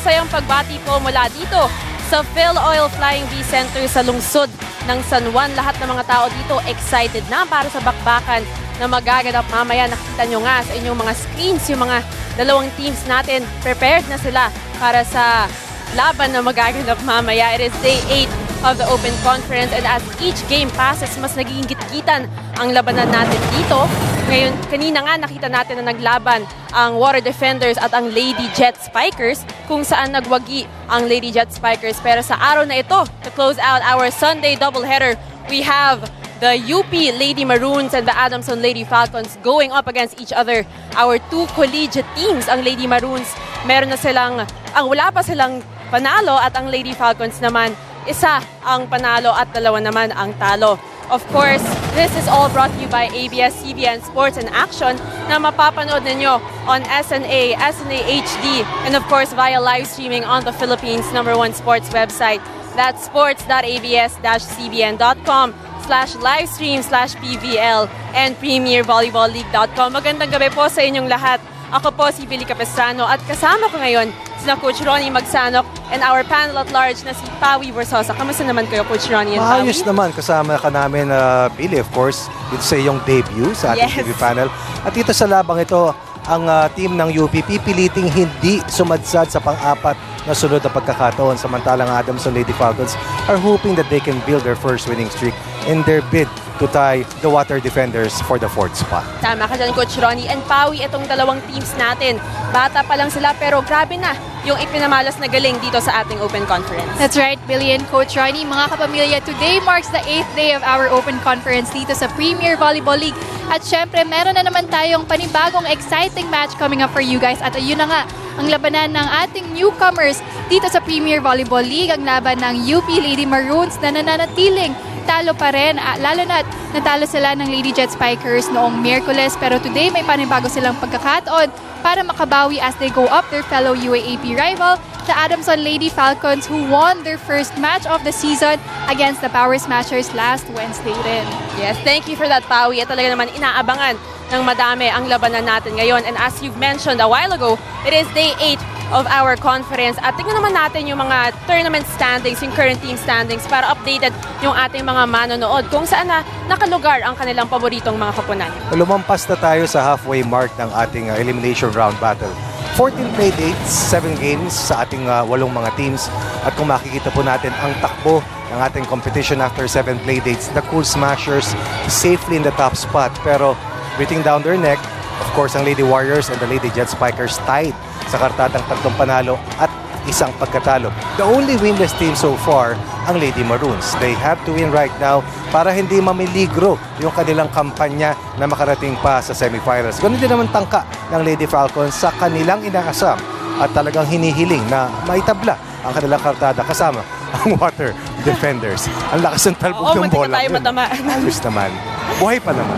masayang pagbati po mula dito sa PVL Flying V Center sa lungsod ng San Juan. Lahat ng mga tao dito excited na para sa bakbakan na magaganap mamaya. Nakita nyo nga sa inyong mga screens, yung mga dalawang teams natin, prepared na sila para sa laban na magaganap mamaya. It is day 8 of the Open Conference, and as each game passes, mas nagiging gitgitan ang labanan natin dito. Ngayon, kanina nga nakita natin na naglaban ang Water Defenders at ang Lady Jet Spikers, kung saan nagwagi ang Lady Jet Spikers. Pero sa araw na ito, to close out our Sunday doubleheader, we have the UP Lady Maroons and the Adamson Lady Falcons going up against each other. Our two collegiate teams, ang Lady Maroons, meron na silang, wala pa silang panalo, at ang Lady Falcons naman, isa ang panalo at dalawa naman ang talo. Of course, this is all brought to you by ABS-CBN Sports and Action na mapapanood ninyo on SNA, SNA HD, and of course via live streaming on the Philippines' #1 sports website. That's sports.abs-cbn.com/livestream/PVL and premiervolleyballleague.com. Magandang gabi po sa inyong lahat. Ako po si Billy Capistrano at kasama ko ngayon sina Coach Ronnie Magsanok and our panel at large na si Pawi Versosa. Kamusta naman kayo, Coach Ronnie and Pawi? Maayos naman. Kasama ka namin, Billy, of course, dito sa iyong debut sa ating TV panel. At dito sa labang ito, ang team ng UP pipiliting hindi sumadsad sa pang-apat na sunod na pagkakataon. Samantalang Adamson Lady Falcons are hoping that they can build their first winning streak in their bid to tie the Water Defenders for the 4th spot. Tama ka dyan, Coach Ronnie. And Pawi, itong dalawang teams natin, bata pa lang sila pero grabe na yung ipinamalas na galing dito sa ating Open Conference. That's right, Billy and Coach Ronnie. Mga kapamilya, today marks the 8th day of our Open Conference dito sa Premier Volleyball League. At syempre, meron na naman tayong panibagong exciting match coming up for you guys. At ayun na nga, ang labanan ng ating newcomers dito sa Premier Volleyball League, ang laban ng UP Lady Maroons na nananatiling talo pa rin, lalo na natalo sila ng Lady Jet Spikers noong Miyerkules, pero today may panibago silang pagkakataon para makabawi as they go up their fellow UAAP rival, the Adamson Lady Falcons, who won their first match of the season against the Power Smashers last Wednesday rin. Yes, thank you for that, Pawi. At talaga naman inaabangan ng madami ang labanan natin ngayon. And as you've mentioned a while ago, it is day 8 of our conference. At tingnan naman natin yung mga tournament standings, yung current team standings, para updated yung ating mga manonood kung saan na nakalugar ang kanilang paboritong mga kapunan. Lumampas na tayo sa halfway mark ng ating elimination round battle. 14 play dates, 7 games sa ating 8 mga teams. At kung makikita po natin ang takbo ng ating competition after 7 play dates, the Cool Smashers safely in the top spot. Pero breathing down their neck, of course, ang Lady Warriors and the Lady Jet Spikers tied sa kartatang 3 panalo at 1 pagkatalo. The only winless team so far, ang Lady Maroons. They have to win right now para hindi mamiligro yung kanilang kampanya na makarating pa sa semifinals. Ganun din naman tangka ng Lady Falcons sa kanilang inaasam at talagang hinihiling na maitabla ang kanilang kartada kasama ang Water Defenders. Ang lakas ng talbog ng bola. Oo, tayo matamaan. Ayos naman. Buhay pa naman.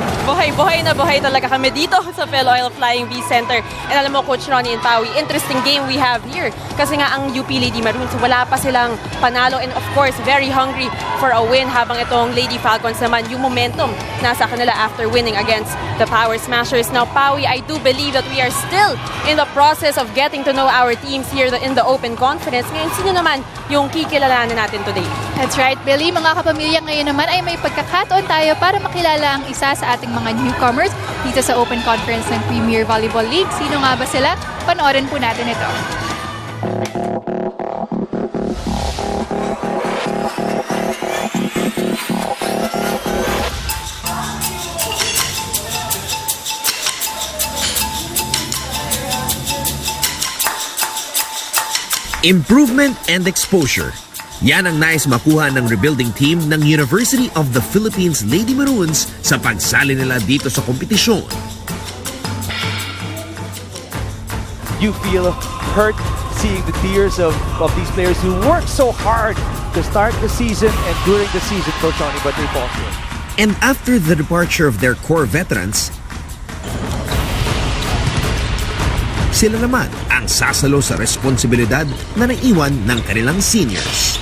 Buhay na buhay talaga kami dito sa PVL Flying V Center. And alam mo, Coach Ronnie and Pawi, interesting game we have here. Kasi nga ang UP Lady Maroons, wala pa silang panalo, and of course, very hungry for a win, habang itong Lady Falcons naman, yung momentum nasa kanila after winning against the Power Smashers. Now, Pawi, I do believe that we are still in the process of getting to know our teams here in the Open Conference. Ngayon, sino naman yung kikilalanan natin today? That's right, Billy. Mga kapamilya, ngayon naman ay may pagkakataon tayo para makilala ang isa sa ating mga newcomers dito sa Open Conference ng Premier Volleyball League. Sino nga ba sila? Panoorin po natin ito. Improvement and exposure. Yan ang nais makuha ng rebuilding team ng University of the Philippines Lady Maroons sa pagsali nila dito sa kompetisyon. You feel hurt seeing the tears of these players who worked so hard to start the season and during the season, Coach Ronnie, but they fall through. And after the departure of their core veterans, sila naman ang sasalo sa responsibilidad na naiwan ng kanilang seniors.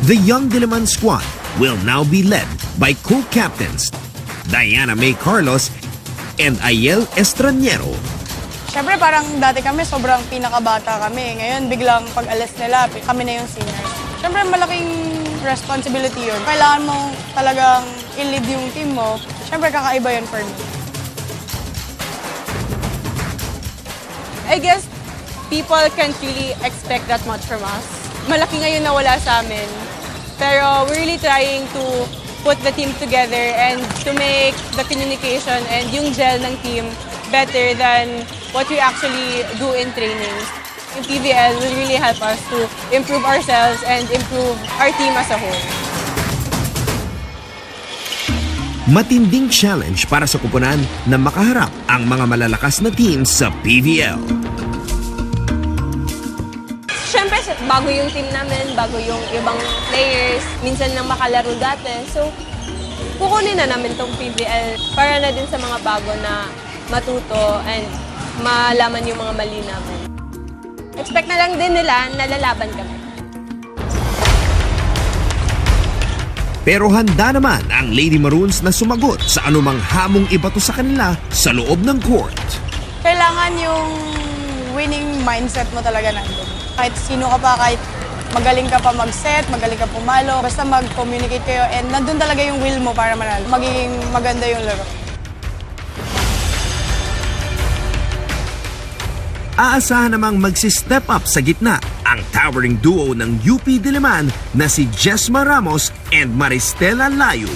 The Young Diliman squad will now be led by co-captains Diana May Carlos and Ayel Estranero. Siyempre parang dati kami sobrang pinakabata kami. Ngayon biglang pag alis nila, kami na yung seniors. Siyempre malaking responsibility yun. Kailangan mo talagang i-lead yung team mo. Siyempre kakaiba yun for me. I guess people can't really expect that much from us. Malaki ngayon na wala sa amin. Pero we're really trying to put the team together and to make the communication and yung gel ng team better than what we actually do in trainings. Yung PVL will really help us to improve ourselves and improve our team as a whole. Matinding challenge para sa kupunan na makaharap ang mga malalakas na teams sa PVL. Siyempre, bago yung team namin, bago yung ibang players, minsan lang makalaro dati. So, kukunin na namin tong PVL para na din sa mga bago na matuto and malaman yung mga mali namin. Expect na lang din nila na lalaban kami. Pero handa naman ang Lady Maroons na sumagot sa anumang hamong ibato sa kanila sa loob ng court. Kailangan yung winning mindset mo talaga nandun. Kahit sino ka pa, kahit magaling ka pa mag-set, magaling ka pumalo, basta mag-communicate kayo and nandun talaga yung will mo para manalo. Magiging maganda yung laro. Aasahan namang magsi-step up sa gitna ang towering duo ng UP Diliman na si Jesma Ramos and Maristela Layug.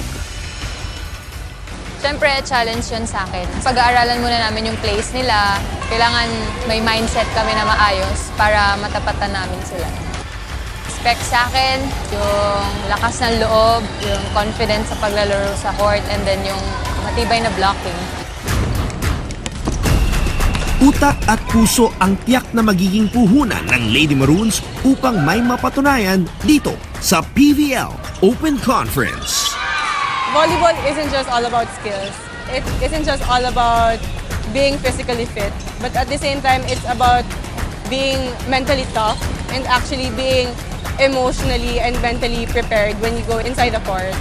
Siyempre, challenge yun sa akin. Pag-aaralan muna namin yung place nila, kailangan may mindset kami na maayos para matapatan namin sila. Expect sa akin yung lakas ng loob, yung confidence sa paglalaro sa court, and then yung matibay na blocking. Utak at puso ang tiyak na magiging puhunan ng Lady Maroons upang may mapatunayan dito sa PVL Open Conference. Volleyball isn't just all about skills. It isn't just all about being physically fit. But at the same time, it's about being mentally tough and actually being emotionally and mentally prepared when you go inside the court.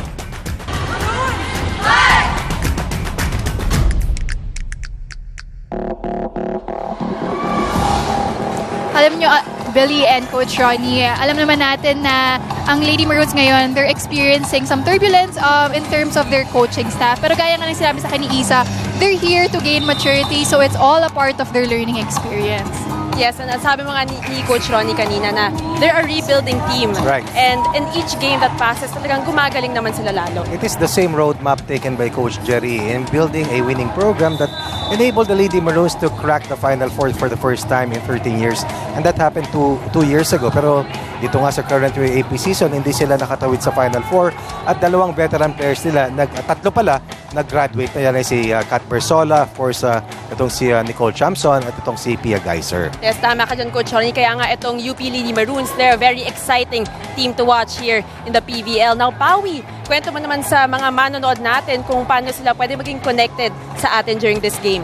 Alam nyo, Billy and Coach Ronnie, alam naman natin na ang Lady Maroons ngayon, they're experiencing some turbulence in terms of their coaching staff. Pero gaya nga ng sinabi sa akin ni Isa, they're here to gain maturity, so it's all a part of their learning experience. Yes, and sabi mo nga ni Coach Ronnie kanina na they're a rebuilding team. Right. And in each game that passes, talagang gumagaling naman sila lalo. It is the same roadmap taken by Coach Jerry in building a winning program that enabled the Lady Maroons to crack the Final Four for the first time in 13 years. And that happened 2 years ago. Pero dito nga sa current AP season, hindi sila nakatawid sa Final Four. At dalawang veteran players nila, tatlo pala, nag-graduate na yan ay si Kat Bersola, of course, itong si Nicole Chamson, at itong si Pia Geiser. Yes, tama ka dyan, Coach Ronnie. Kaya nga itong UP Lady Maroons, they're a very exciting team to watch here in the PVL. Now, Pawi, kwento mo naman sa mga manonood natin kung paano sila pwede maging connected sa atin during this game.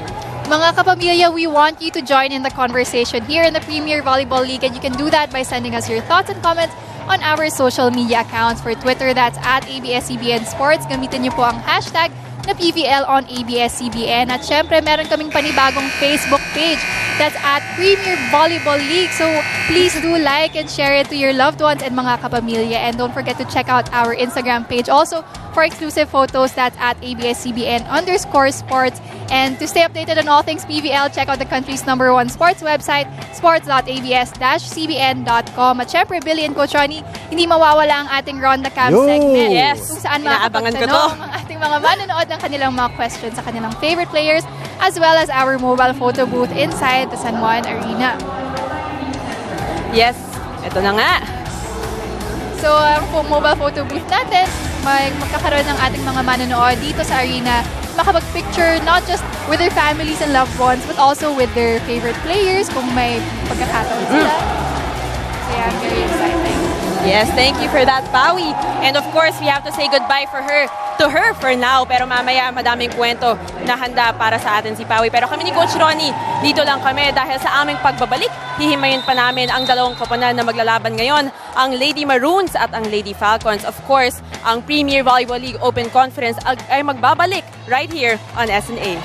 Mga kapamilya, we want you to join in the conversation here in the Premier Volleyball League, and you can do that by sending us your thoughts and comments on our social media accounts. For Twitter, that's at ABS-CBN Sports. Gamitin niyo po ang hashtag na PVL on ABS-CBN. At syempre, meron kaming panibagong Facebook page. That's at Premier Volleyball League. So please do like and share it to your loved ones and mga kapamilya. And don't forget to check out our Instagram page also for exclusive photos. That's at ABS-CBN_sports. And to stay updated on all things PVL, check out the country's #1 sports website, sports.abs-cbn.com. At syempre, Billy and Coach Ronnie, hindi mawawala ang ating Ron the Cam segment. Yes. Kung saan Inaabangan ko to. makakapagtanong ang ating mga manonood ng kanilang mga questions sa kanilang favorite players, as well as our mobile photo booth inside the San Juan Arena. Yes, ito na nga. So, ang mobile photo booth natin, magkakaroon ng ating mga manonood dito sa arena, makapag-picture not just with their families and loved ones, but also with their favorite players kung may pagkakataon sila. So, yeah, very exciting. Yes, thank you for that, Pawi. And of course, we have to say goodbye to her for now. Pero mamaya, madaming kwento na handa para sa atin si Pawi. Pero kami ni Coach Ronnie, dito lang kami dahil sa aming pagbabalik, hihimayin pa namin ang dalawang koponan na maglalaban ngayon, ang Lady Maroons at ang Lady Falcons. Of course, ang Premier Volleyball League Open Conference ay magbabalik right here on SNA.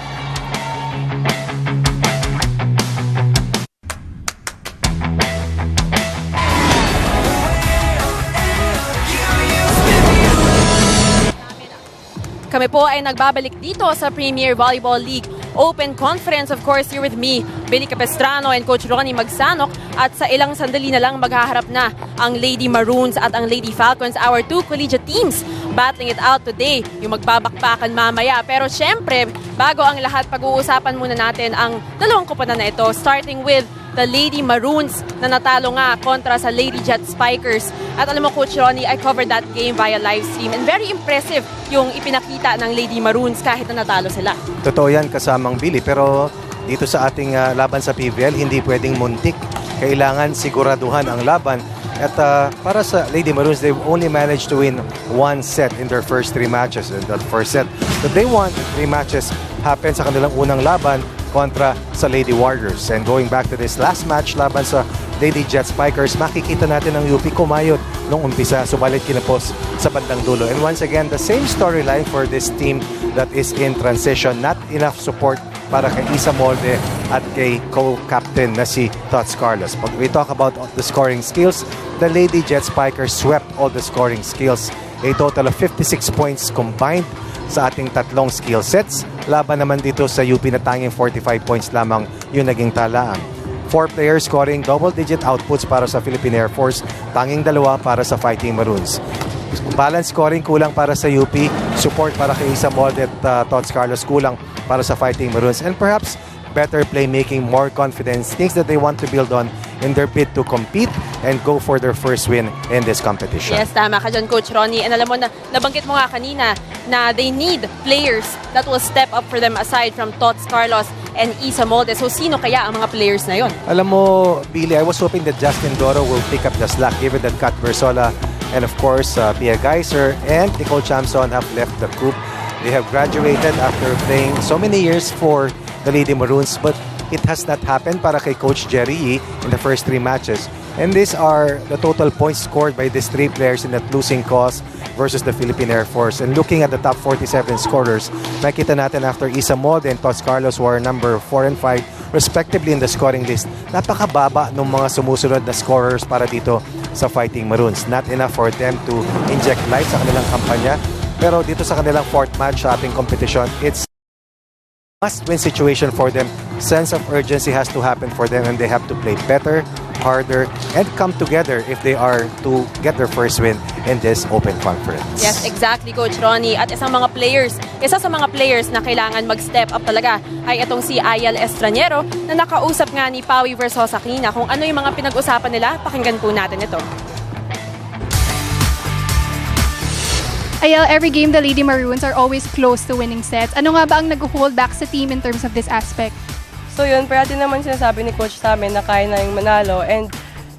Kami po ay nagbabalik dito sa Premier Volleyball League Open Conference. Of course, here with me, Billy Capestrano and Coach Ronnie Magsanok. At sa ilang sandali na lang maghaharap na ang Lady Maroons at ang Lady Falcons, our two collegiate teams battling it out today. Yung magbabakbakan mamaya. Pero syempre, bago ang lahat, pag-uusapan muna natin ang dalawang koponan na ito. Starting with the Lady Maroons na natalo nga kontra sa Lady Jet Spikers. At alam mo, Coach Ronnie, I covered that game via live stream and very impressive yung ipinakita ng Lady Maroons kahit na natalo sila. Totoo yan, kasamang Billy. Pero dito sa ating laban sa PVL, hindi pwedeng muntik. Kailangan siguraduhan ang laban. At para sa Lady Maroons, they've only managed to win one set in their first 3 matches. In that first set that they won, 3 matches happened sa kanilang unang laban kontra sa Lady Warriors. And going back to this last match laban sa Lady Jet Spikers, makikita natin ang UP kumayot nung umpisa, subalit kinapos sa bandang dulo. And once again, the same storyline for this team that is in transition. Not enough support para kay Isa Molde at kay co-captain na si Tots Carlos. Pag we talk about the scoring skills, the Lady Jet Spikers swept all the scoring skills. A total of 56 points combined sa ating tatlong skill sets. Laban naman dito sa UP na tanging 45 points lamang yung naging talaan. 4 players scoring double-digit outputs para sa Philippine Air Force, tanging 2 para sa Fighting Maroons. Balance scoring kulang para sa UP, support para kay Isa Molde at Tots Carlos kulang para sa Fighting Maroons, and perhaps better playmaking, more confidence, things that they want to build on in their bid to compete and go for their first win in this competition. Yes, tama ka dyan, Coach Ronnie. And alam mo, nabanggit mo nga kanina na they need players that will step up for them aside from Tots Carlos and Isa Molde. So, sino kaya ang mga players na yon? Alam mo, Billy, I was hoping that Justin Doro will pick up the slack given that Kat Bersola and of course, Pia Geiser and Nicole Chamson have left the group. They have graduated after playing so many years for the Lady Maroons, but it has not happened para kay Coach Jerry Yee in the first 3 matches. And these are the total points scored by these 3 players in that losing cause versus the Philippine Air Force. And looking at the top 47 scorers, makita natin after Isa Molde and Tots Carlos were number 4 and 5 respectively in the scoring list. Napakababa ng mga sumusunod na scorers para dito sa Fighting Maroons. Not enough for them to inject life sa kanilang kampanya. Pero dito sa kanilang 4th match sa ating competition, it's must-win situation for them. Sense of urgency has to happen for them and they have to play better, harder, and come together if they are to get their first win in this open conference. Yes, exactly, Coach Ronnie. At isa sa mga players na kailangan mag-step up talaga ay itong si Ayel Estraniero na nakausap nga ni Pawi Versosa kanina. Kung ano yung mga pinag-usapan nila, pakinggan po natin ito. Ayel, every game the Lady Maroons are always close to winning sets. Ano nga ba ang nag-hold back sa team in terms of this aspect? So yun, parati naman sinasabi ni Coach sa amin na kaya na yung manalo. And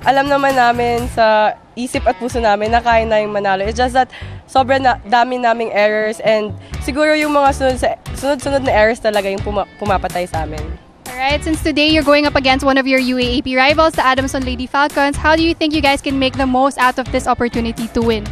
alam naman namin sa isip at puso namin na kaya na yung manalo. It's just that sobrang dami naming errors and siguro yung mga sunod-sunod na errors talaga yung pumapatay sa amin. Alright, since today you're going up against one of your UAAP rivals, the Adamson Lady Falcons, how do you think you guys can make the most out of this opportunity to win?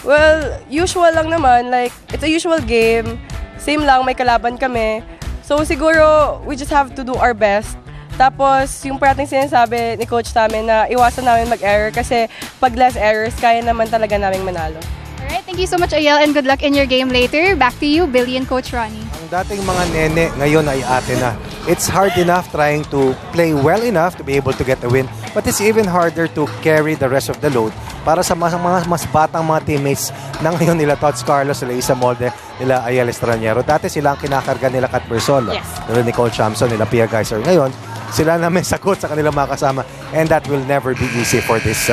Well, usual lang naman. Like, it's a usual game. Same lang, may kalaban kami. So, siguro, we just have to do our best. Tapos, yung parating sinasabi ni Coach namin na iwasan namin mag-error kasi pag less errors, kaya naman talaga namin manalo. Alright, thank you so much, Ayel, and good luck in your game later. Back to you, Billy and Coach Ronnie. Ang dating mga nene, ngayon ay ate na. It's hard enough trying to play well enough to be able to get a win, but it's even harder to carry the rest of the load para sa mga mas batang mga teammates na ngayon nila Tots Carlos, nila Isa Molde, nila Ayel Estraniero. Dati sila ang kinakarga nila Kat Bersola, nila Nicole Chamson, nila Pia Geiser. Ngayon, sila na may sakot sa kanilang mga kasama, and that will never be easy for these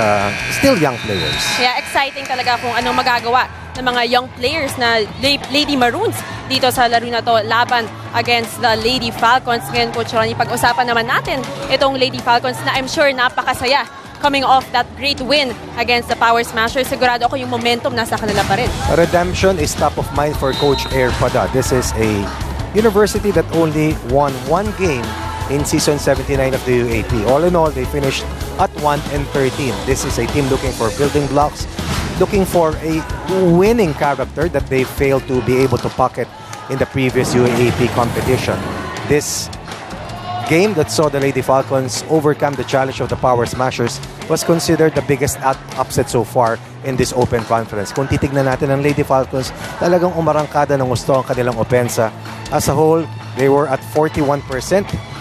still young players. Kaya exciting talaga kung anong magagawa ng mga young players na Lady Maroons dito sa laro na to laban against the Lady Falcons. Ngayon, Coach Ronnie, pag-usapan naman natin itong Lady Falcons na I'm sure napakasaya coming off that great win against the Power Smashers. Sigurado ako yung momentum nasa kanila pa rin. Redemption is top of mind for Coach Air Pada. This is a university that only won 1 game in season 79 of the UAP. All in all, they finished at 1-13. This is a team looking for building blocks, looking for a winning character that they failed to be able to pocket in the previous UAP competition. This game that saw the Lady Falcons overcome the challenge of the Power Smashers was considered the biggest upset so far in this open conference. Kung titignan natin ang Lady Falcons, talagang umarangkada ng gusto ang kanilang opensa. As a whole, they were at 41%.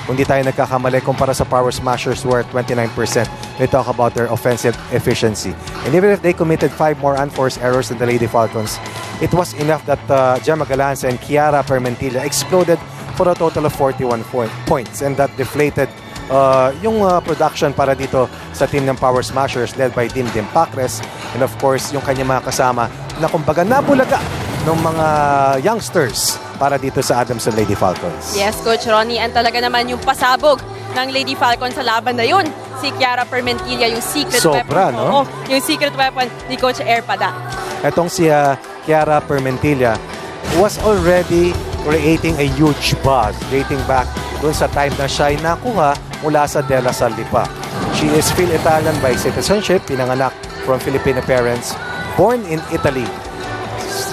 Kung di tayo nagkakamali, kumpara sa Power Smashers were at 29%. They talk about their offensive efficiency. And even if they committed 5 more unforced errors than the Lady Falcons, it was enough that Gemma Galanza and Kiara Permentilla exploded for a total of 41 points. And that deflated yung production para dito sa team ng Power Smashers led by Dim Pacres. And of course, yung kanyang mga kasama na kumbaga nabulaga ng mga youngsters para dito sa Adamson Lady Falcons. Yes, Coach Ronnie, and talaga naman yung pasabog ng Lady Falcons sa laban na yun. Si Kiara Permentilla, yung secret weapon. No? Oo, yung secret weapon ni Coach Airpada. Etong si Kiara Permentilla was already creating a huge buzz dating back dun sa time na siya ay nakuha mula sa De La Salle pa. She is Phil-Italian by citizenship, pinanganak from Filipino parents, born in Italy.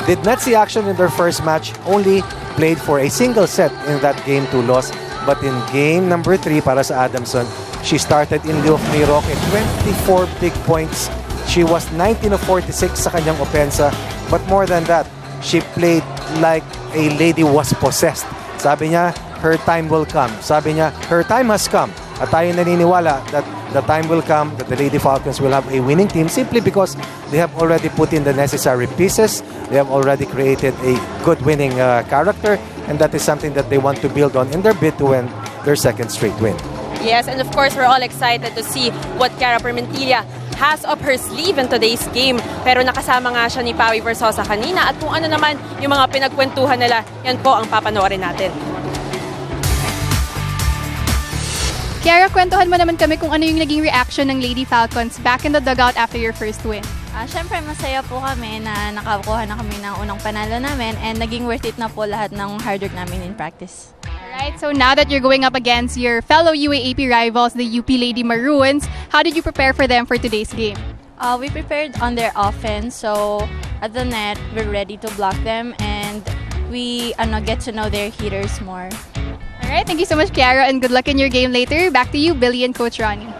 Did not see action in their first match, only played for a single set in that game 2 loss. But in game number 3 para sa Adamson, she started in lieu of Mirok at 24 big points. She was 19 of 46 sa kanyang opensa. But more than that, she played like a lady was possessed. Sabi niya, her time will come. Sabi niya, her time has come. At tayo naniniwala that the time will come that the Lady Falcons will have a winning team simply because they have already put in the necessary pieces. They have already created a good winning character, and that is something that they want to build on in their bid to win their second straight win. Yes, and of course, we're all excited to see what Kiara Permentilla has up her sleeve in today's game. Pero nakasama nga siya ni Pawi Versosa kanina, at kung ano naman yung mga pinagkwentuhan nila, yan po ang papanoorin natin. Kiara, kwentuhan mo naman kami kung ano yung naging reaction ng Lady Falcons back in the dugout after your first win. Siyempre, masaya po kami na nakakuha na kami ng unang panalo namin and naging worth it na po lahat ng hard work namin in practice. Alright, so now that you're going up against your fellow UAAP rivals, the UP Lady Maroons, how did you prepare for them for today's game? We prepared on their offense, so at the net, we're ready to block them and we get to know their hitters more. Alright, thank you so much, Kiara, and good luck in your game later. Back to you, Billy and Coach Ronnie.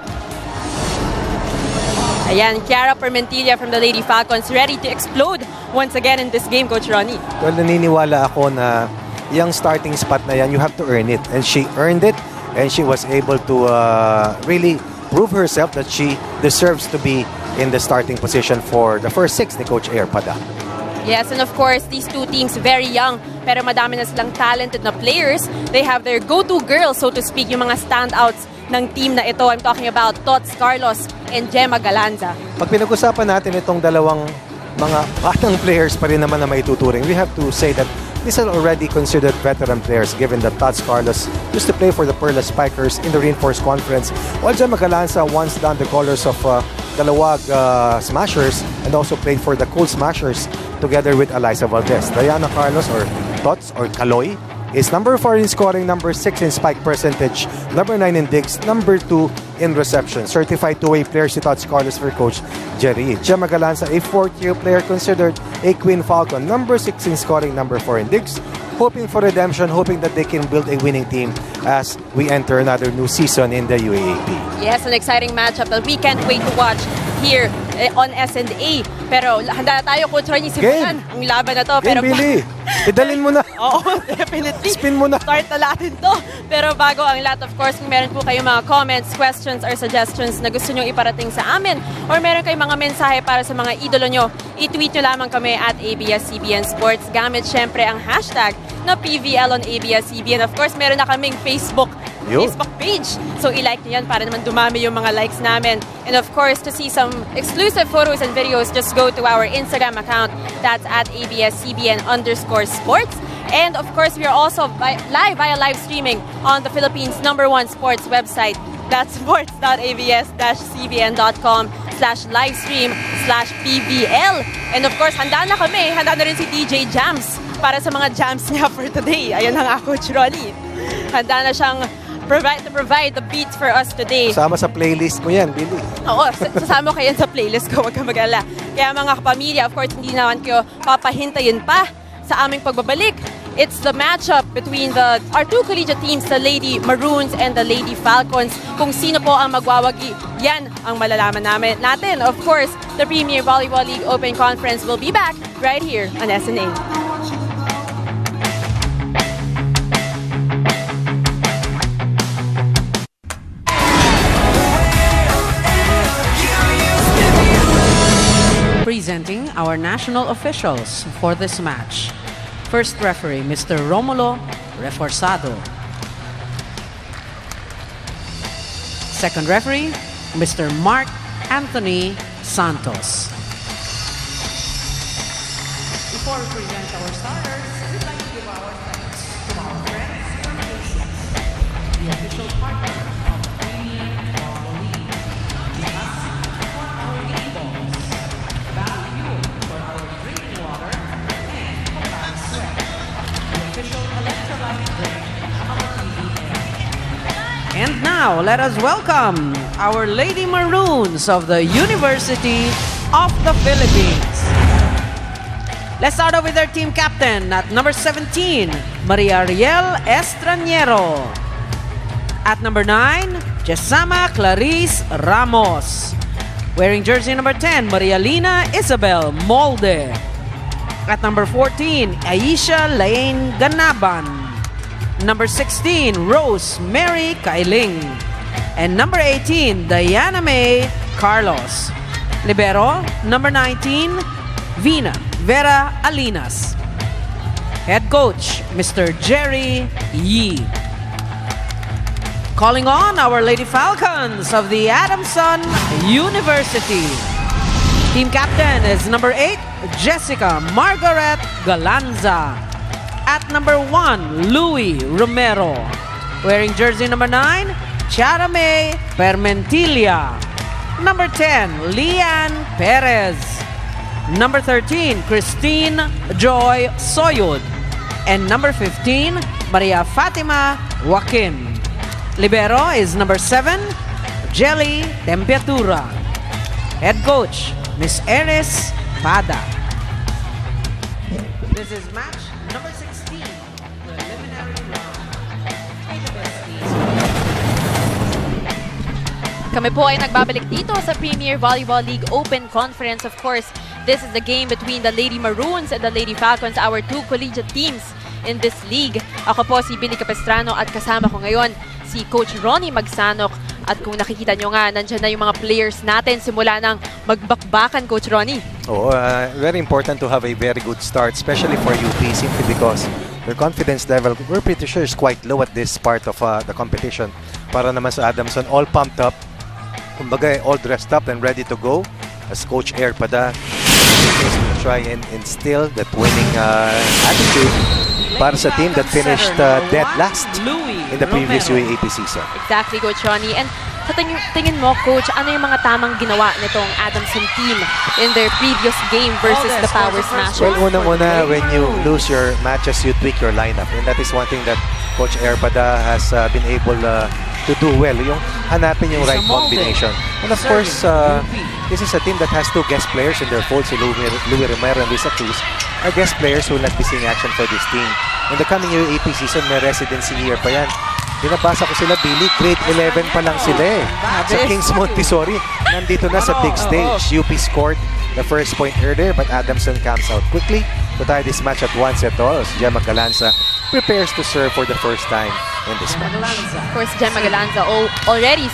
Ayan, Kiara Permentilla from the Lady Falcons ready to explode once again in this game, Coach Ronnie. Well, naniniwala ako na yung starting spot na yan, you have to earn it. And she earned it, and she was able to really prove herself that she deserves to be in the starting position for the first 6 ni Coach Airpada. Yes, and of course, these two teams, very young, pero madami na silang talented na players. They have their go-to girls, so to speak, yung mga standouts ng team na ito. I'm talking about Tots Carlos and Gemma Galanza. Pag pinag-usapan natin itong dalawang mga batang players pa rin naman na maituturing, we have to say that these are already considered veteran players given that Tots Carlos used to play for the Perla Spikers in the Reinforced Conference, while Gemma Galanza once donned the colors of Dalawag Smashers and also played for the Cool Smashers together with Eliza Valdez. Diana Carlos, or Tots, or Kaloy, is number 4 in scoring, number 6 in spike percentage, number 9 in digs, number 2 in reception. Certified two-way player si Tots Carlos for Coach Jerry. Gemma Galanza, a 4th-year player considered a Queen Falcon, number 6 in scoring, number 4 in digs, hoping for redemption, hoping that they can build a winning team as we enter another new season in the UAAP. Yes, an exciting matchup that we can't wait to watch here on S&A. Pero handa na tayo, Coach Ronnie, simulan ang laban na to. Pero Billy! Idalin mo na! Oo, definitely. Spin mo na! Start na natin to. Pero bago ang lahat, of course, kung meron po kayong mga comments, questions, or suggestions na gusto nyo iparating sa amin, or meron kayong mga mensahe para sa mga idolo nyo, i-tweet nyo lamang kami at ABS-CBN Sports gamit syempre ang hashtag na PVL on ABS-CBN. Of course, meron na kaming Facebook page. So, i-like nyo yan para naman dumami yung mga likes namin. And of course, to see some exclusive photos and videos, just go to our Instagram account. That's at ABS-CBN_sports. And of course, we are also live via live streaming on the Philippines' #1 sports website. That's sports.abs-cbn.com/livestream/PVL. And of course, handa na kami. Handa na rin si DJ Jams para sa mga jams niya for today. Ayan na nga, Coach Ronnie. Handa na siyang provide the beats for us today. Sama sa playlist mo yan, Billy. Oo, sasama kayo sa playlist ko, huwag kang mag-alala. Kaya mga kapamilya, of course, hindi naman kayo papahintayin pa sa aming pagbabalik. It's the matchup between our two collegiate teams, the Lady Maroons and the Lady Falcons. Kung sino po ang magwawagi, yan ang malalaman natin. Of course, the Premier Volleyball League Open Conference will be back right here on SNA. Presenting our national officials for this match. First referee, Mr. Romulo Reforzado. Second referee, Mr. Mark Anthony Santos. Before we present our starters, we'd like to give our thanks to our friends from ABS-CBN, the official partner of the Premier Volleyball League. Because for our league balls, value for our drinking water, and combat sweat, the official electrolyte drink of our PVL. And now, let us welcome our Lady Maroons of the University of the Philippines. Let's start off with their team captain at number 17, Maria Riel Estranero. At number 9, Jesama Clarice Ramos. Wearing jersey number 10, Maria Lina Isabel Molde. At number 14, Aisha Lane Ganaban. Number 16, Rose Mary Kailing. And number 18, Diana May Carlos. Libero, number 19, Vina Vera Alinas. Head coach, Mr. Jerry Yee. Calling on our Lady Falcons of the Adamson University. Team captain is number 8, Jessica Margaret Galanza. At number 1, Louis Romero. Wearing jersey number 9, Chara May Permentilia. Number 10, Lian Perez. Number 13, Christine Joy Soyud. And number 15, Maria Fatima Joaquin. Libero is number 7, Jelly Tempiatura. Head coach, Miss Eris Pada. This is match number 16, preliminary round. May the best teams. Kami po ay nagbabalik dito sa Premier Volleyball League Open Conference. Of course, this is the game between the Lady Maroons and the Lady Falcons, our two collegiate teams in this league. Ako po si Billy Capistrano at kasama ko ngayon si Coach Ronnie Magsanok. At kung nakikita nyo nga, nandyan na yung mga players natin simula ng magbakbakan, Coach Ronnie. Oh, very important to have a very good start, especially for UP, simply because their confidence level, we're pretty sure, is quite low at this part of the competition. Para naman sa Adamson, all pumped up, kumbaga all dressed up and ready to go. As Coach Air Pada is to try and instill that winning attitude para sa team that finished dead last in the previous UAAP season. Exactly, Coach Ronnie. And sa tingin mo, Coach, ano yung mga tamang ginawa nitong Adamson team in their previous game versus the Power Smashers? Well, unang-una, when you lose your matches, you tweak your lineup. And that is one thing that Coach Erpada has been able to do well. Yung hanapin yung right combination. And of course, this is a team that has two guest players in their fold, si Louis Romero and Luisa Cruz, are guest players who will not be seeing action for this team. In the coming UAAP season, may residency year pa yan. Binabasa ko sila, Billy, grade 11 pa lang sila eh. Sa Kings Montessori, nandito na sa big stage. UP scored the first point earlier, but Adamson comes out quickly to tie this match at 1 set all as Gemma Galanza prepares to serve for the first time in this match. Of course, Gemma Galanza already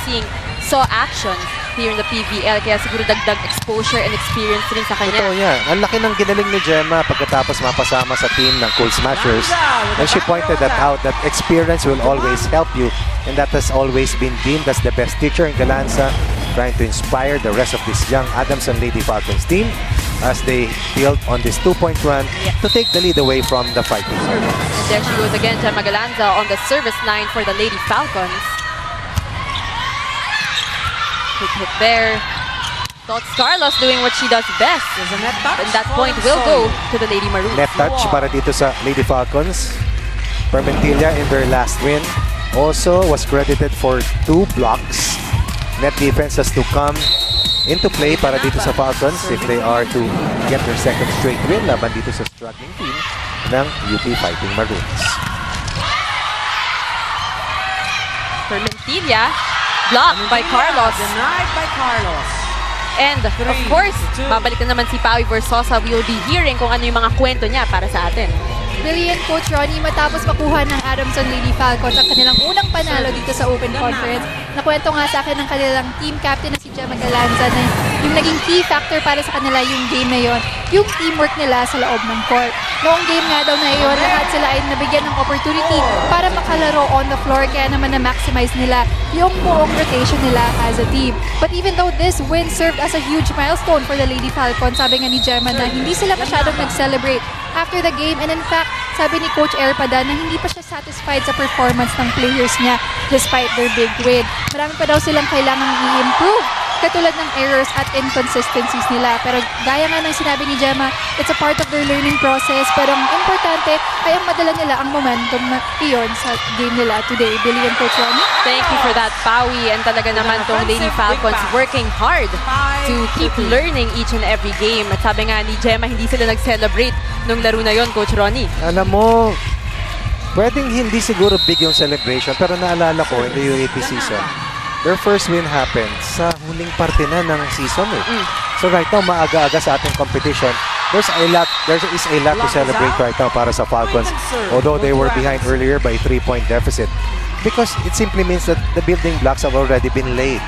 saw action here in the PVL, kaya siguro dagdag exposure and experience rin sa kanya. Ito, yeah. Ang laki ng ginaling ni Gemma pagkatapos mapasama sa team ng Cool Smashers. And she pointed that out, that experience will always help you, and that has always been deemed as the best teacher in Galanza, trying to inspire the rest of this young Adamson Lady Falcons team as they build on this 2-point run to take the lead away from the fighting. And there she goes again, Gemma Galanza on the service line for the Lady Falcons. Quick hit there. Tots Carlos doing what she does best. And that point will go to the Lady Maroons. Net touch para dito sa Lady Falcons. Permentilia in their last win also was credited for 2 blocks. Net defense has to come into play para dito sa Falcons if they are to get their second straight win laban dito sa struggling team ng UP Fighting Maroons. Fermentilla, blocked by Carlos. Denied by Carlos. And of course, babalik na naman si Pawi Versosa. We will be hearing kung ano yung mga kwento niya para sa atin. Brilliant Coach Ronnie, matapos makuha ng Adamson Lady Falcons ang kanilang unang panalo dito sa Open Conference. Nakwento nga sa akin ng kanilang team captain na si Gemma Galanza na yung naging key factor para sa kanila yung game na yon, yung teamwork nila sa loob ng court. Noong game nga daw na iyon, lahat sila ay nabigyan ng opportunity para makalaro on the floor, kaya naman na-maximize nila yung buong rotation nila as a team. But even though this win served as a huge milestone for the Lady Falcons, sabi nga ni Gemma na hindi sila masyadong nag-celebrate after the game, and in fact, sabi ni Coach Erpada na hindi pa siya satisfied sa performance ng players niya despite their big win. Marami pa daw silang kailangang i-improve, katulad ng errors at inconsistencies nila. Pero gaya nga ng sinabi ni Gemma, it's a part of their learning process. Pero ang importante ay ang madala nila ang momentum na iyon sa game nila today. Billy and Coach Ronnie? Thank you for that, Pawi. And talaga naman tong Lady Falcons working hard to keep learning each and every game. At sabi nga ni Gemma, hindi sila nag-celebrate nung laro na yon, Coach Ronnie. Alam mo, pwedeng hindi siguro big yung celebration, pero naalala ko in the UAP season, their first win happened sa huling parte na ng season eh. So right now, maaga-aga sa ating competition, there is a lot to celebrate right now para sa Falcons, although they were behind earlier by a 3-point deficit. Because it simply means that the building blocks have already been laid.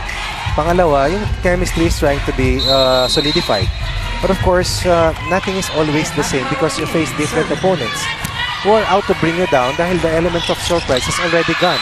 Pangalawa, yung chemistry is trying to be solidified. But of course, nothing is always the same because you face different opponents who are out to bring you down dahil the element of surprise is already gone.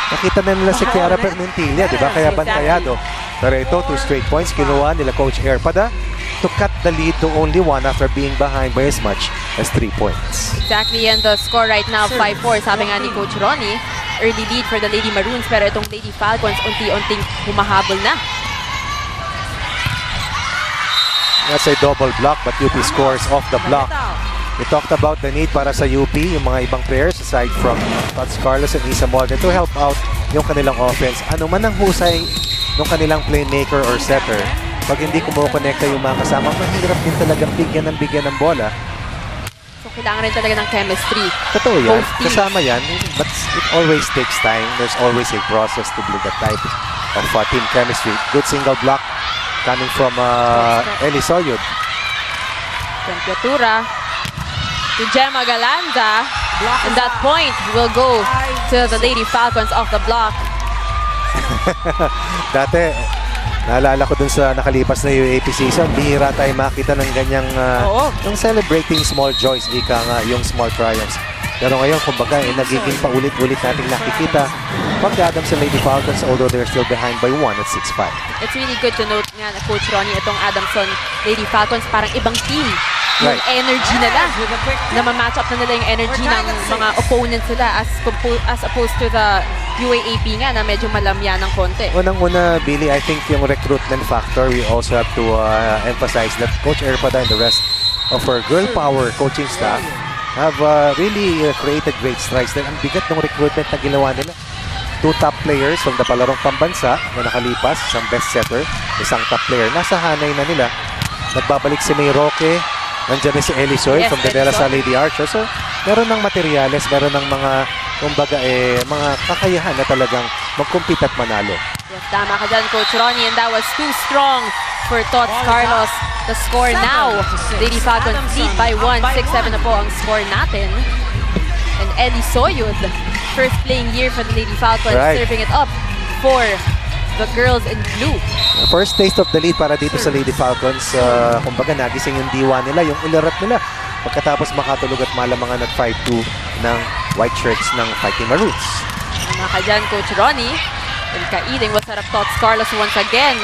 Nakita na nila si Kiara Fermentilla, di ba? Kaya bantayado. Pero ito, 2 straight points, kinuha nila Coach Erpada to cut the lead to only 1 after being behind by as much as 3 points. Exactly, and the score right now, 5-4. Sabi nga ni Coach Ronnie, early lead for the Lady Maroons, pero itong Lady Falcons, unti-unting humahabol na. That's a double block, but UP scores off the block. We talked about the need para sa UP, yung mga ibang players aside from Tots Carlos and Isa Molden to help out yung kanilang offense. Ano man ang husay ng kanilang playmaker or setter, pag hindi kumukonekta yung mga kasama, mahirap din talagang bigyan ng bola. So kailangan rin talaga ng chemistry. Totoo yan, Both teams. kasama yan, but it always takes time. There's always a process to build that type of team chemistry. Good single block coming from Eli Soyud. Temperatura to Gemma Galanza. And that point will go to the Lady Falcons off the block. Dati, naalala ko dun sa nakalipas na UAP season, bihira tayo makita ng ganyang yung celebrating small joys, ika nga, yung small triumphs. Pero ngayon, kumbaga, nagiging paulit-ulit nating nakikita pag Adamson Lady Falcons, although they're still behind by 1 at 6-5. It's really good to note nga na Coach Ronnie, itong Adamson Lady Falcons, parang ibang team. Yung energy nila, na ma-match up na nila yung energy ng mga opponents nila as opposed to the UAAP nga na medyo malamya ng konti. Unang-una, Billy, I think yung recruitment factor, we also have to emphasize that Coach Erpada and the rest of our girl power coaching staff have really created great strides. Dahil ang bigat ng recruitment na ginawa nila. 2 top players from the palarong pambansa na nakalipas, isang best setter, isang top player. Nasa hanay na nila. Nagbabalik si May Roque, nandiyan na si Eli Soy from the De La Salle Lady Archer. So, meron ng materyales, meron ng mga, kumbaga, mga kakayahan na talagang mag-compete at manalo. Yes, tama ka dyan, Coach Ronnie, and that was too strong for Tots Carlos. The score now, Lady Falcons lead by 1, 6-7 na po ang score natin. And Eli Soyud, first playing year for the Lady Falcons, serving it up for the girls in blue. First taste of the lead para dito sa Lady Falcons. Kumbaga, nagising yung diwa nila, yung ilarat nila. Pagkatapos makatulog at malamangan at 5-2 ng white shirts ng Fighting Maroons. Tama ka dyan, Coach Ronnie. And Kailing was set up Tots Carlos once again.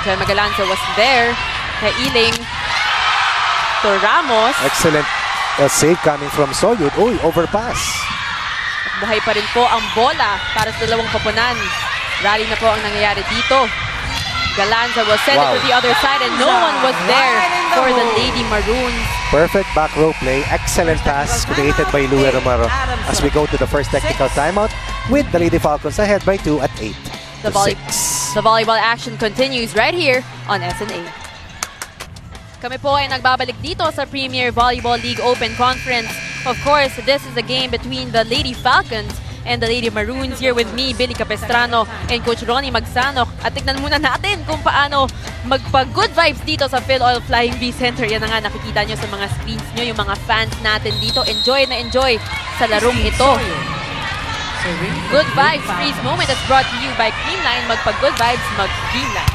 Gemma Galanza was there. Kailing to Ramos. Excellent save coming from Soyud. Uy, overpass. At buhay pa rin po ang bola para sa dalawang koponan. Rally na po ang nangyayari dito. Galanza was sent to the other side and no one was there for the Lady Maroons. Perfect back row play. Excellent pass created by Louie Romero as we go to the first technical timeout with the Lady Falcons ahead by 2 at 8 to 6. The volleyball action continues right here on SNA. Kami po ay nagbabalik dito sa Premier Volleyball League Open Conference Of course, this is a game between the Lady Falcons and the Lady Maroons. Here with me, Billy Capestrano and Coach Ronnie Magsanok. At tignan muna natin kung paano magpa-good vibes dito sa PhilOil Flying V Center. Yan na nga nakikita nyo sa mga screens nyo, yung mga fans natin dito. Enjoy na enjoy sa larong ito. Good Vibes Freeze Moment is brought to you by Creamline. Magpa-good vibes, mag-Creamline.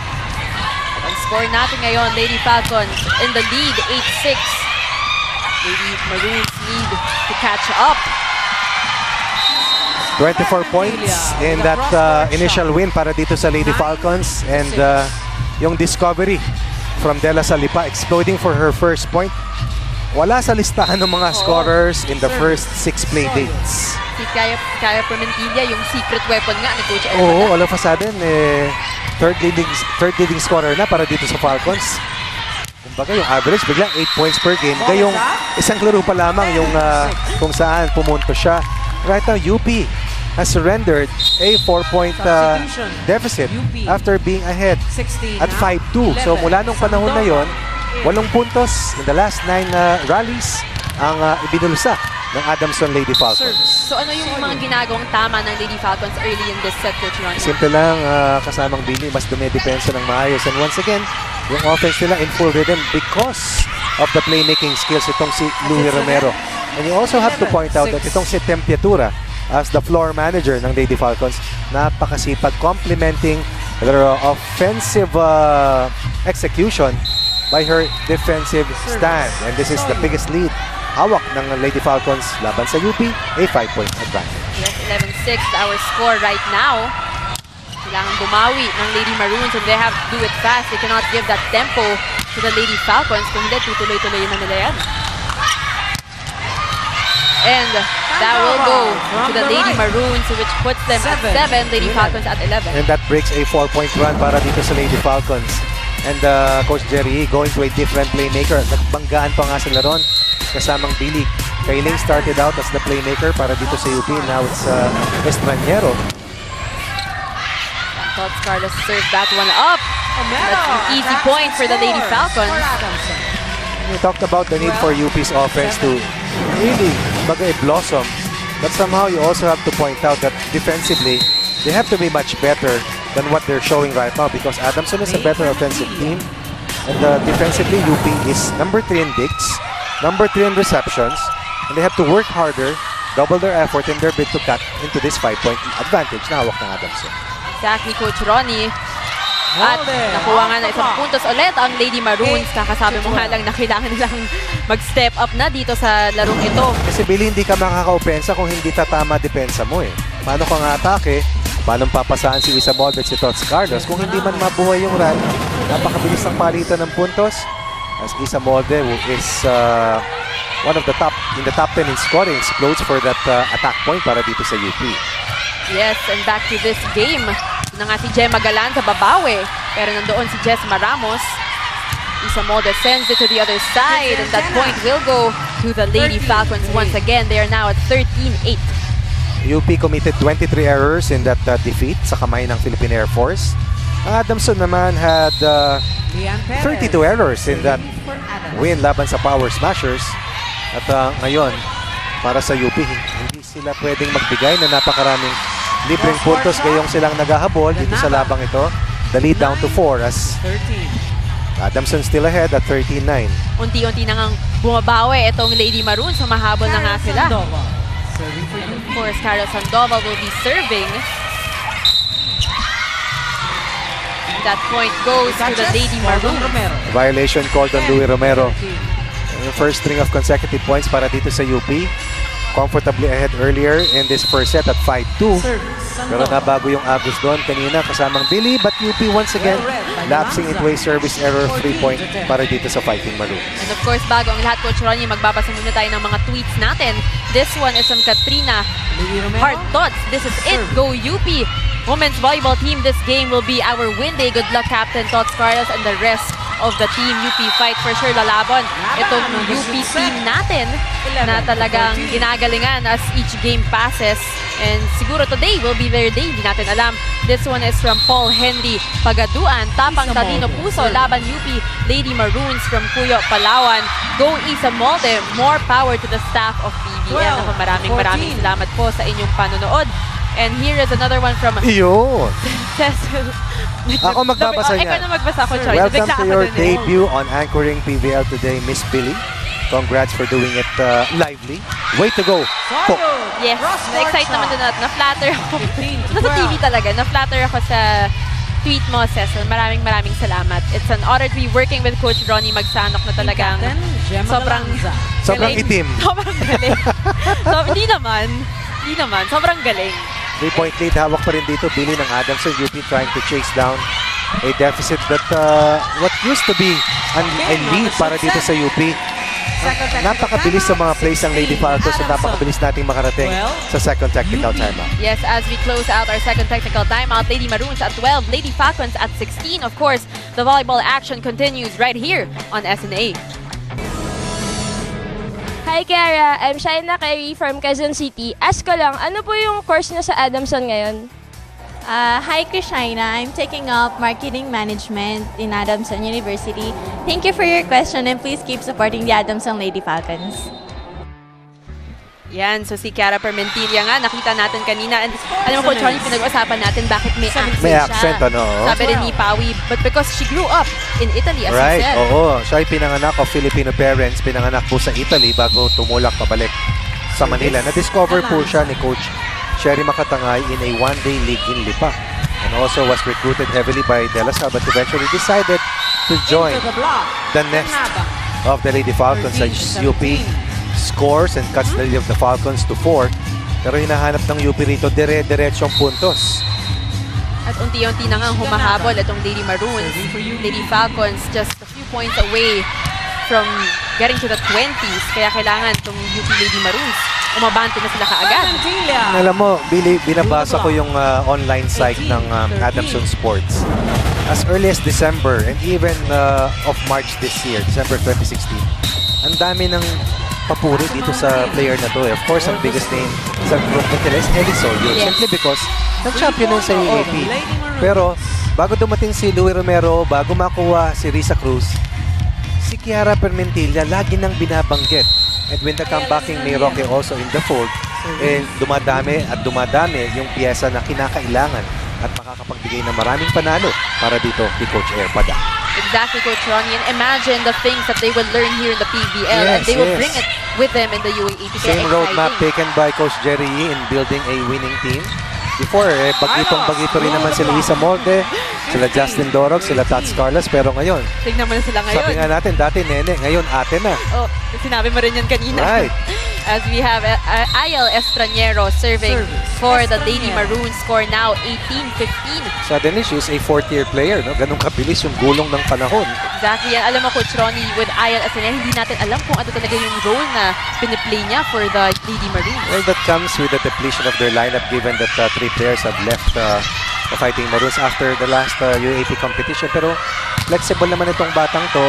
At ang score natin ngayon, Lady Falcons in the lead, 8-6. Lady Maroons need to catch up. 24 points in that initial win para dito sa Lady Falcons, and yung discovery from Dela Salipa exploding for her first point. Wala sa listahan ng mga scorers in the first 6 play dates. Si Kaya Permentilla, yung secret weapon nga ni Coach Evan. Oo, all of a sudden, third leading scorer na para dito sa Falcons. Kumbaga yung average biglang 8 points per game. Gayong isang laro pa lamang yung kung saan pumunto siya. Right now, UP has surrendered a 4-point deficit after being ahead at 5-2. So mula nung panahon na yon, 8 puntos in the last 9 rallies ang ibinulsa ng Adamson Lady Falcons. So ano yung mga ginagawang tama ng Lady Falcons early in this set, Coach Ronnie? Simple lang, kasamang Billy, mas dumedepensa ng maayos. And once again, yung offense nila in full rhythm because of the playmaking skills itong si Louie Romero. And you also have to point out that itong si Tempiatura, as the floor manager ng Lady Falcons, napakasipag, complementing their offensive execution by her defensive stand. And this is the biggest lead hawak ng Lady Falcons laban sa UP, a 5-point advantage. Yes, 11-6 our score right now. Kailangan bumawi ng Lady Maroons, and they have to do it fast. They cannot give that tempo to the Lady Falcons. Kung hindi, tutuloy-tuloy na nila yan. And that will go to the Lady Maroons, which puts them at 7, Lady Falcons at 11. And that breaks a 4-point run para dito sa Lady Falcons. And Coach Jerry going to a different playmaker. Nagbanggaan pa nga sila ron kasamang Billy. Kailing started out as the playmaker para dito sa UP. Now it's Estranjero. Tots Carlos served that one up. That's an easy point for the Lady Falcons. We talked about the need for UP's offense to really blossom, but somehow you also have to point out that defensively they have to be much better than what they're showing right now, because Adamson is a better offensive team, and defensively UP is number 3 in digs, number 3 in receptions, and they have to work harder, double their effort in their bid to cut into this 5-point advantage na hawak ng Adamson. Exactly, Coach Ronnie. At nakuha nga na isang puntos ulit ang Lady Maroons. Kakasabi mo nga lang na kailangan nilang mag-step up na dito sa larong ito. Kasi Billy, hindi ka makaka-opensa kung hindi tatama depensa mo eh. Paano ka nga atake? Paano papasahan si Isa Molde at si Tots Carlos kung hindi man mabuhay yung run? Napakabilis ng palitan ng puntos. As Isa Molde, who is one of the top in the top 10 in scoring, explodes for that attack point para dito sa UP. Yes, and back to this game. Na nga si Gemma Galan sa babawi, pero nandoon si Jessma Ramos. Isa Molde sends it to the other side, and that point will go to the Lady Falcons once again. They are now at 13-8. UP committed 23 errors in that defeat sa kamay ng Philippine Air Force. Ang Adamson naman had 32 errors in that win laban sa Power Smashers. At ngayon, para sa UP, hindi sila pwedeng magbigay na napakaraming libreng puntos gayong silang naghahabol dito sa labang ito. The lead down to 4 as Adamson still ahead at 13-9. Unti-unti na ngang bumabawi itong Lady Maroons. Mahabol na nga sila. And of course, Carlos Sandoval will be serving. And that point goes to the Lady Maroons. Violation called on Louie Romero. The first string of consecutive points para dito sa UP. Comfortably ahead earlier in this first set at 5-2. Pero nabago yung Agus doon kanina kasamang Billy, but UP once again lapsing into a service error 3-point para dito sa Fighting Maroons. And of course, bago ang lahat, Coach Ronnie, magbabasa muna tayo ng mga tweets natin. This one is from Katrina Heart Thoughts. This is it. Go UP. Women's volleyball team, this game will be our win day. Good luck, Captain Tots Carlos and the rest of the team. UP fight for sure lalaban itong UP team natin na talagang ginagalingan as each game passes, and siguro today will be their day, hindi natin alam. This one is from Paul Henry Pagaduan. Tapang talino puso laban UP Lady Maroons from Cuyo, Palawan. Go Isa Molde, more power to the staff of PVL. Ako, maraming salamat po sa inyong panonood. And here is another one from Iyon. Cecil. Ako magbabasa niya. Ikaw na magbasa ko, Choy. Welcome Bigla to ako your dun eh. debut on anchoring PVL today, Miss Billy. Congrats for doing it lively. Way to go. Po. Yes, na-excite naman din natin. Na-flatter ako. Nasa TV talaga. Na-flatter ako sa tweet mo, Cecil. Maraming salamat. It's an honor to be working with Coach Ronnie Magsanok na talagang sobrang Sobrang galing. itim. Sobrang galing. Hindi naman. Sobrang galing. 3-point lead. Hawak pa rin dito. Billy ng Adamson. UP trying to chase down a deficit that what used to be a lead para dito sa UP. Napakabilis sa mga plays ng Lady Falcons at napakabilis nating makarating sa second technical timeout. Yes, as we close out our second technical timeout, Lady Maroons at 12, Lady Falcons at 16. Of course, the volleyball action continues right here on SNA. Hi, Kiara. I'm Shaina Carey from Quezon City. Ask ko lang, ano po yung course niyo sa Adamson ngayon? Hi, Krishina. I'm taking up Marketing Management in Adamson University. Thank you for your question and please keep supporting the Adamson Lady Falcons. Yan, so si Kiara Permentilla nga, nakita natin kanina. And alam mo, Coach Ronnie, pinag-usapan natin bakit may accent May siya. accent, ano? Sabi rin ni Pawi, but because she grew up in Italy, as Right, you said. oo. Siya ay pinanganak of Filipino parents. Pinanganak po sa Italy bago tumulak pabalik sa Manila. Na-discover po siya ni Coach Sherry Makatangay in a one-day league in Lipa. And also was recruited heavily by De La Salle but eventually decided to join the nest of the Lady Falcons sa UP. Scores and cuts the lead of the Falcons to 4. Pero hinahanap ng UP rito dire-diretsong puntos. At unti-unti na nga humahabol itong Lady Maroons. Lady Falcons just a few points away from getting to the 20s. Kaya kailangan itong UP Lady Maroons umabante na sila kaagad. Alam mo, Billy, binabasa ko yung online site ng Adamson Sports. As early as December and even of March this year, December 2016, ang dami ng papuri dito sa player na to. Of course, ang biggest name sa group nila is Ellie Solio. Yes. Simply because nag-champion sa UAP. Pero bago dumating si Louie Romero, bago makuha si Risa Cruz, si Kiara Permentilla lagi nang binabanggit. And when the comebacking ni Roque also in the fold, dumadami yung piyesa na kinakailangan at makakapagbigay ng maraming panalo para dito kay Coach Erpada. Exactly, Coach Ronnie. And imagine the things that they will learn here in the PVL and they will bring it with them in the UAAP. Same roadmap taken by Coach Jerry Yee in building a winning team. Before, bagito rin naman si Luisa Molde, sila Justin Dorog, sila Tats Carlos, pero ngayon, tignan mo na sila ngayon. sabi nga natin, dati nene, ngayon ate na. Oh, sinabi mo rin yan kanina. Right. As we have Ayel Estrañero serving for the Lady Maroons. Score now 18-15. Suddenly, she's a fourth-year player, no? Ganun kabilis yung gulong ng panahon. Exactly. Yan. Alam mo, Coach Ronnie, with Ayel Estrañero, hindi natin alam kung ano talaga yung role na piniplay niya for the Lady Maroons. Well, that comes with the depletion of their lineup given that 3 players have left the Fighting Maroons after the last UAP competition. Pero flexible naman itong batang to.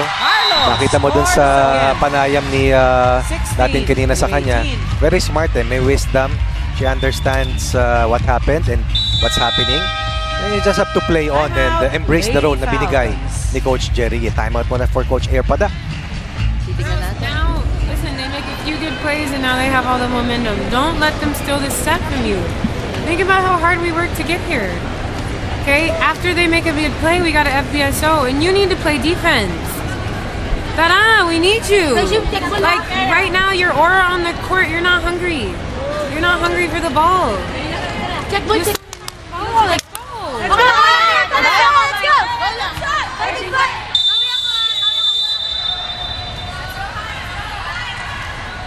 Nakita mo dun sa panayam ni natin kanina sa kanya. Very smart may wisdom. She understands what happened and what's happening. And you just have to play on and embrace the role na binigay ni Coach Jerry. Timeout muna for Coach Erpada. Titignan natin. Now, listen, they make a few good plays and now they have all the momentum. Don't let them steal this set from you. Think about how hard we worked to get here. Okay, after they make a good play, we got an FBSO, and you need to play defense. Tara, we need you. Like, right now, your aura on the court, you're not hungry. You're not hungry for the ball. Let's go. Let's go.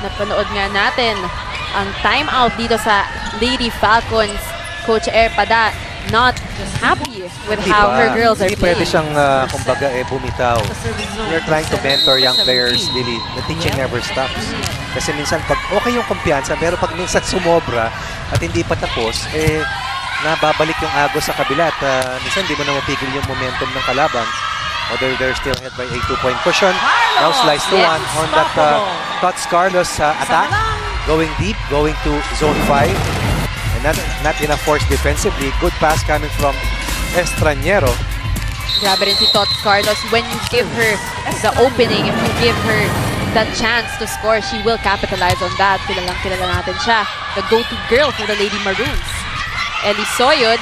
Napanood nga natin ang timeout dito sa Lady Falcons. Coach Erpada not happy with how her girls are Hindi playing. pwede siyang, kumbaga, bumitaw. You're trying to mentor young players, Lily. The teaching never stops. Kasi minsan, pag okay yung kumpiyansa, pero pag minsan sumobra at hindi pa tapos, nababalik yung agos sa kabila at minsan hindi mo na mapigil yung momentum ng kalaban. Although they're still ahead by a 2-point cushion. Now slice to one on that Tots Carlos attack. Going deep, going to zone 5. And not enough force defensively. Good pass coming from Estrañero. Grabe rin si Tots Carlos. When you give her the opening, if you give her the chance to score, she will capitalize on that. Kilalang kilala natin siya. The go-to girl for the Lady Maroons. Ellie Soyod.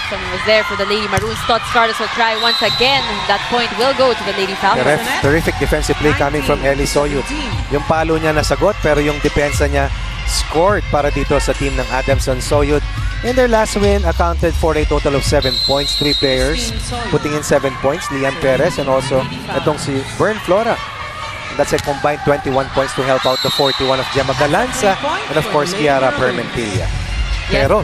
Someone was there for the Lady Maroons. Tots Carlos will try once again. That point will go to the Lady Falcons. Terrific defensive play coming from Ellie Soyud. Yung palo niya nasagot pero yung depensa niya scored para dito sa team ng Adamson. Soyud in their last win accounted for a total of 7 points. 3 players putting in 7 points. Lian Perez and also itong si Bern Flora. That's a combined 21 points to help out the 41 of Gemma Galanza and of course Kiara Permentilla. Pero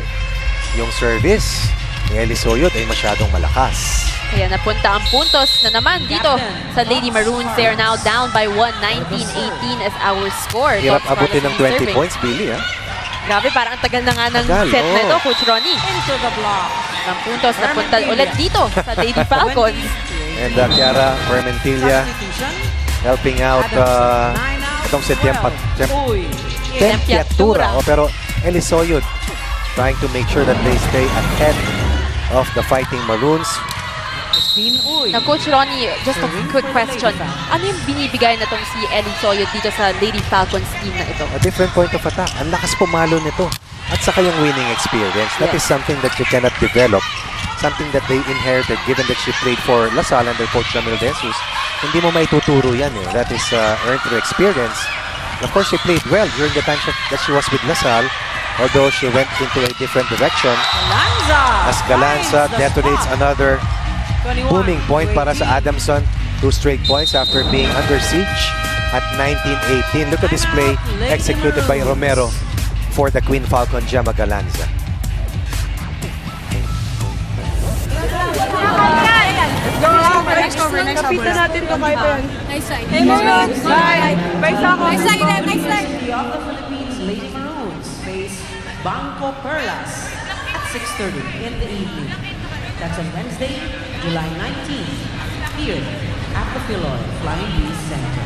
yung service ni Ellie Soyud ay masyadong malakas. Kaya napunta ang puntos na naman dito sa Lady Maroons. They are now down by 19-18 as our score. Hirap abutin ng 20 points, Billy. Grabe, parang ang tagal na nga ng set na ito, Coach Ronnie. Into the block. Ng puntos napunta ulit dito sa Lady Falcons. And Kiara Permentilla helping out itong si Tempiatura. Pero Ellie Soyud trying to make sure that they stay ahead of the Fighting Maroons. Na Coach Ronnie, just a quick question. Ano yung binibigay na tong si Ellie Soyud dito sa Lady Falcons team na ito? A different point of attack. Ang lakas pumalo nito. At saka yung winning experience. That is something that you cannot develop. Something that they inherited given that she played for LaSalle under Coach Jamil De Jesus. Hindi mo maituturo yan eh. That is earned through experience. Of course, she played well during the time that she was with LaSalle. Although she went into a different direction. As Galanza detonates another booming point para sa Adamson. 2 straight points after being under siege at 19-18. Look at this play executed by Romero for the Queen Falcon, Gemma Galanza. Next over. Kapitan natin to kayo pa yan. Nice side. Hey, Maroons! Bye! Bye sa ako! Nice side! Nice side! Of the Philippines, Lady Maroons face Bangko Perlas at 6:30 in the evening. That's on Wednesday, July 19th, here at the PVL Flying V Center.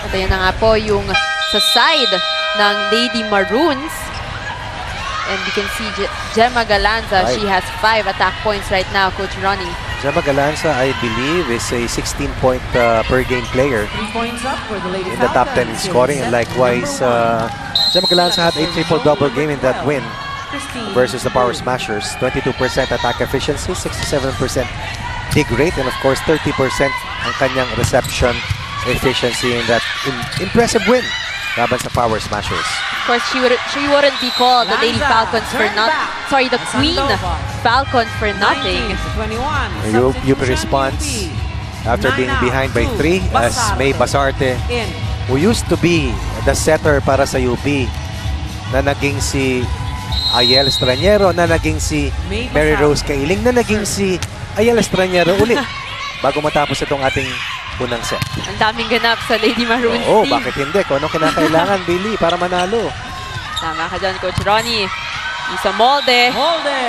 At ayan na nga po yung sa side ng Lady Maroons. And you can see Gemma Galanza, she has 5 attack points right now, Coach Ronnie. Gemma Galanza, I believe, is a 16-point per game player 3 points up for the Lady in the top 10 in scoring. And likewise, Gemma Galanza had a triple-double game in that win versus the Power Smashers. 22% attack efficiency, 67% dig rate, and of course 30% ang kanyang reception efficiency in that impressive win laban sa Power Smashers. Of course, she wouldn't be called the Lady Falcons for the Queen Falcons for nothing. UP response after being behind by 3 as May Basarte, who used to be the setter para sa UP, na naging si Ayel Estraniero, na naging si Mary Rose Kailing, na naging si Ayel Estraniero ulit bago matapos itong ating unang set. Ang daming ganap sa Lady Maroons team. Bakit hindi? Kung anong kinakailangan, Billy, para manalo. Tama ka dyan, Coach Ronnie. Isa molde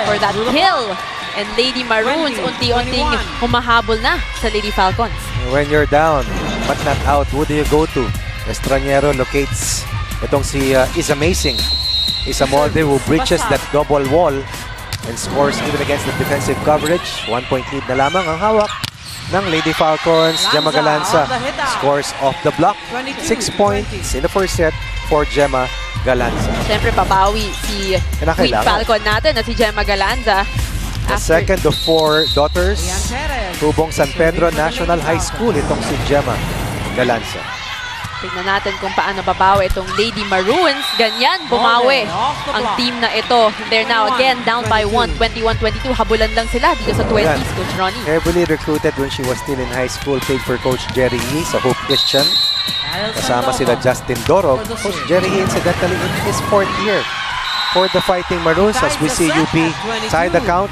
for that kill. And Lady Maroons, unti-unting humahabol na sa Lady Falcons. When you're down, but not out, who do you go to? Estraniero locates itong si Is Amazing. Isa molde who breaches that double wall and scores even against the defensive coverage. 1-point lead na lamang ang hawak ng Lady Falcons. Gemma Galanza scores off the block. 6 points in the first set for Gemma Galanza. Siyempre, babawi si Queen Falcon natin na si Gemma Galanza. The second of 4 daughters, Tubong San Pedro National High School, itong si Gemma Galanza. Tignan natin kung paano babawi itong Lady Maroons. Ganyan, bumawi ang team na ito. They're now again down by 1, 21-22. Habulan lang sila dito sa 20s, Coach Ronnie. Heavily recruited when she was still in high school. Played for Coach Jerry Yee sa Hope Christian. Kasama sila Justin Dorog. Coach Jerry Yee incidentally in his 4th year for the Fighting Maroons as we see UP tie the count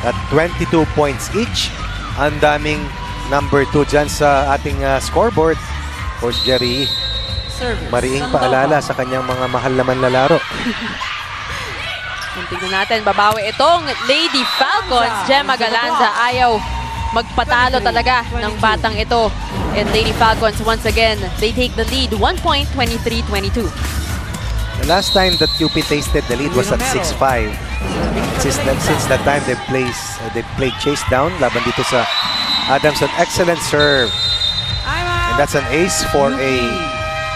at 22 points each. Ang daming number 2 dyan sa ating scoreboard. Coach Jerry, mariing paalala sa kanyang mga mahal na manlalaro. Tingnan natin, babawi itong Lady Falcons. Gemma Galanza ayaw magpatalo talaga ng batang ito. And Lady Falcons, once again, they take the lead. 1 point, 23-22. The last time that UP tasted the lead was at 6-5. Since that time, they played chase down laban dito sa Adamson. Excellent serve. And that's an ace for a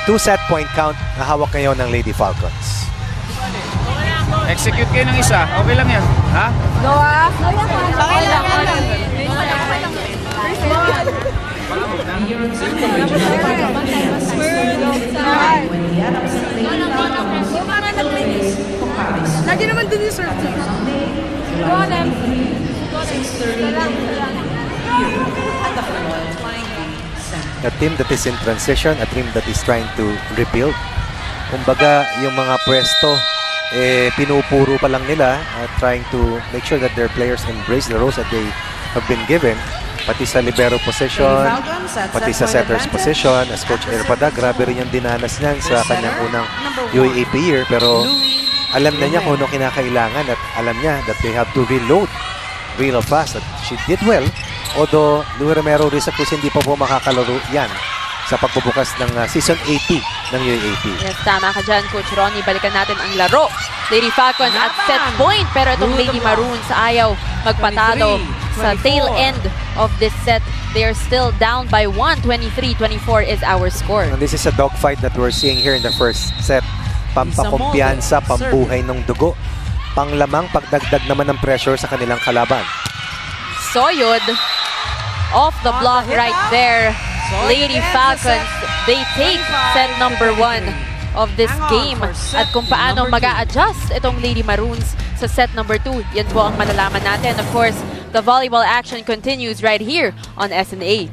2-set point count na hawak ngayon ng Lady Falcons. Execute kayo ng isa. Okay lang yan. Ha? Lagi naman din yung serve. A team that is in transition, a team that is trying to rebuild. Kumbaga, yung mga pwesto, pinupuro pa lang nila, trying to make sure that their players embrace the roles that they have been given. Pati sa libero position, pati sa setter's position. As Coach Erpada, grabe rin yung dinanas niyan sa kanyang unang UAAP year. Pero alam na niya kung ano kinakailangan at alam niya that they have to reload real fast. At she did well. Although, Louie Romero Rizal Cruz hindi pa po makakalaro yan sa pagbubukas ng Season 80 ng UAAP. Yes, tama ka dyan, Coach Ronnie. Balikan natin ang laro. Lady Falcons at set point, pero itong Lady Maroons ayaw magpatalo sa tail end of this set. They are still down by 1, 23-24 is our score. And this is a dogfight that we're seeing here in the first set. Pampakumpiyansa, pambuhay ng dugo. Panglamang pagdagdag naman ng pressure sa kanilang kalaban. Soyod off the block right there. Lady Falcons, they take set number 1 of this game. At kung paano mag-a-adjust itong Lady Maroons sa set number 2, yan po ang malalaman natin. Of course, the volleyball action continues right here on SNA.